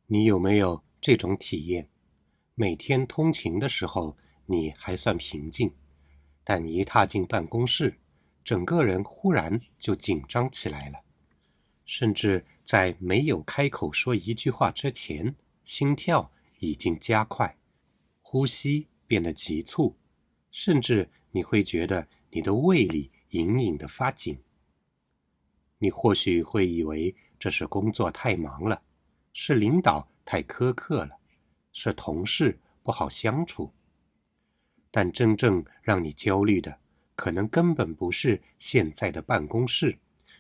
你有没有这种体验？每天通勤的时候，你还算平静，但一踏进办公室，整个人忽然就紧张起来了，甚至在没有开口说一句话之前，心跳已经加快，呼吸变得急促，甚至你会觉得你的胃里隐隐地发紧。你或许会以为这是工作太忙了，是领导太苛刻了，是同事不好相处。但真正让你焦虑的，可能根本不是现在的办公室，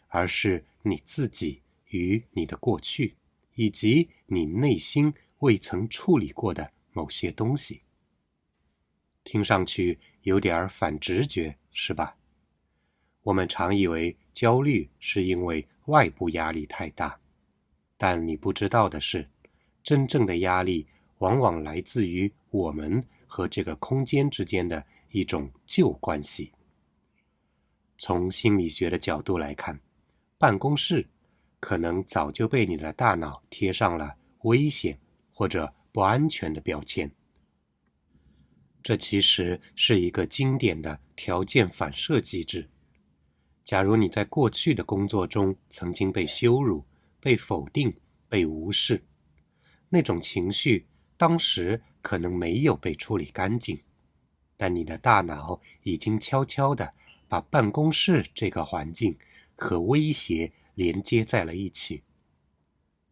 而是你自己与你的过去，以及你内心未曾处理过的某些东西。听上去有点反直觉，是吧？我们常以为焦虑是因为外部压力太大，但你不知道的是，真正的压力往往来自于我们和这个空间之间的一种旧关系。从心理学的角度来看，办公室可能早就被你的大脑贴上了危险或者不安全的标签。这其实是一个经典的条件反射机制。假如你在过去的工作中曾经被羞辱、被否定、被无视，那种情绪当时可能没有被处理干净，但你的大脑已经悄悄地把办公室这个环境和威胁连接在了一起。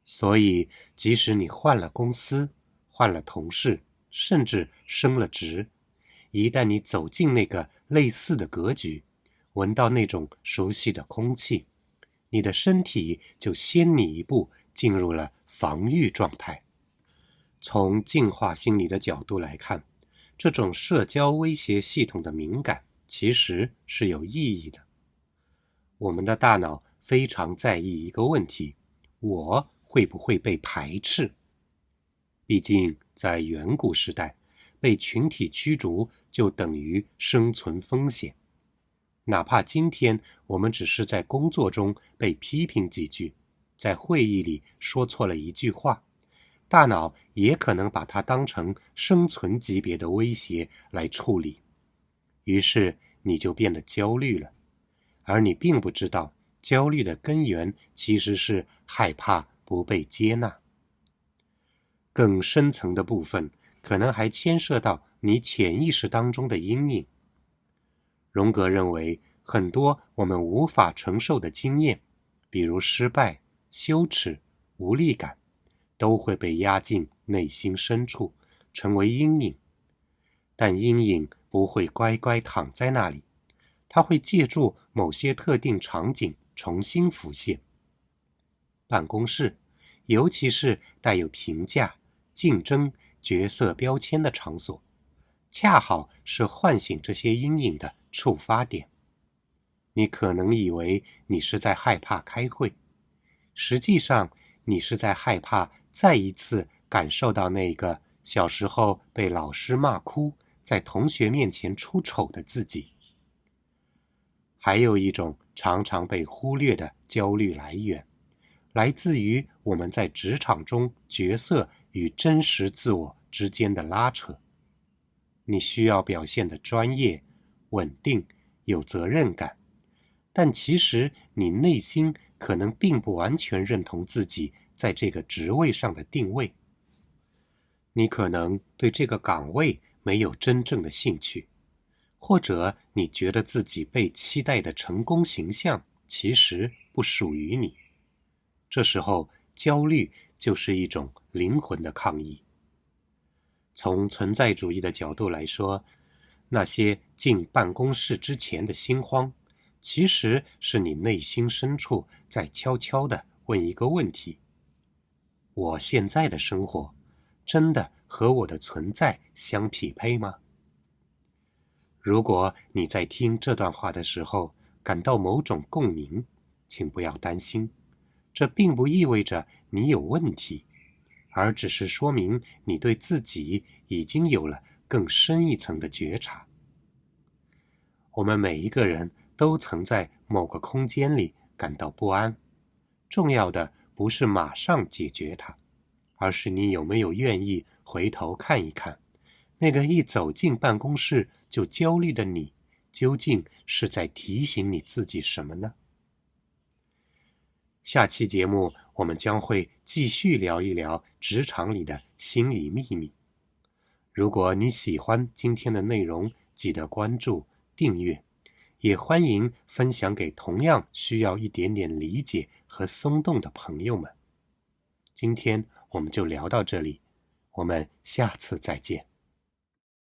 所以，即使你换了公司、换了同事，甚至升了职，一旦你走进那个类似的格局，闻到那种熟悉的空气，你的身体就先你一步进入了防御状态。从进化心理的角度来看，这种社交威胁系统的敏感其实是有意义的。我们的大脑非常在意一个问题：我会不会被排斥？毕竟在远古时代，被群体驱逐就等于生存风险。哪怕今天我们只是在工作中被批评几句，在会议里说错了一句话，大脑也可能把它当成生存级别的威胁来处理。于是你就变得焦虑了，而你并不知道，焦虑的根源其实是害怕不被接纳。更深层的部分可能还牵涉到你潜意识当中的阴影。荣格认为，很多我们无法承受的经验，比如失败、羞耻、无力感，都会被压进内心深处，成为阴影。但阴影不会乖乖躺在那里，它会借助某些特定场景重新浮现。办公室，尤其是带有评价、竞争、角色标签的场所，恰好是唤醒这些阴影的触发点。你可能以为你是在害怕开会，实际上你是在害怕再一次感受到那个小时候被老师骂哭，在同学面前出丑的自己。还有一种常常被忽略的焦虑来源，来自于我们在职场中角色与真实自我之间的拉扯。你需要表现得专业、稳定、有责任感，但其实你内心可能并不完全认同自己在这个职位上的定位。你可能对这个岗位没有真正的兴趣，或者你觉得自己被期待的成功形象其实不属于你。这时候，焦虑就是一种灵魂的抗议。从存在主义的角度来说，那些进办公室之前的心慌，其实是你内心深处在悄悄地问一个问题：我现在的生活真的和我的存在相匹配吗？如果你在听这段话的时候感到某种共鸣，请不要担心，这并不意味着你有问题，而只是说明你对自己已经有了更深一层的觉察。我们每一个人都曾在某个空间里感到不安，重要的不是马上解决它，而是你有没有愿意回头看一看，那个一走进办公室就焦虑的你，究竟是在提醒你自己什么呢？下期节目我们将会继续聊一聊职场里的心理秘密。如果你喜欢今天的内容，记得关注、订阅，也欢迎分享给同样需要一点点理解和松动的朋友们。今天我们就聊到这里，我们下次再见。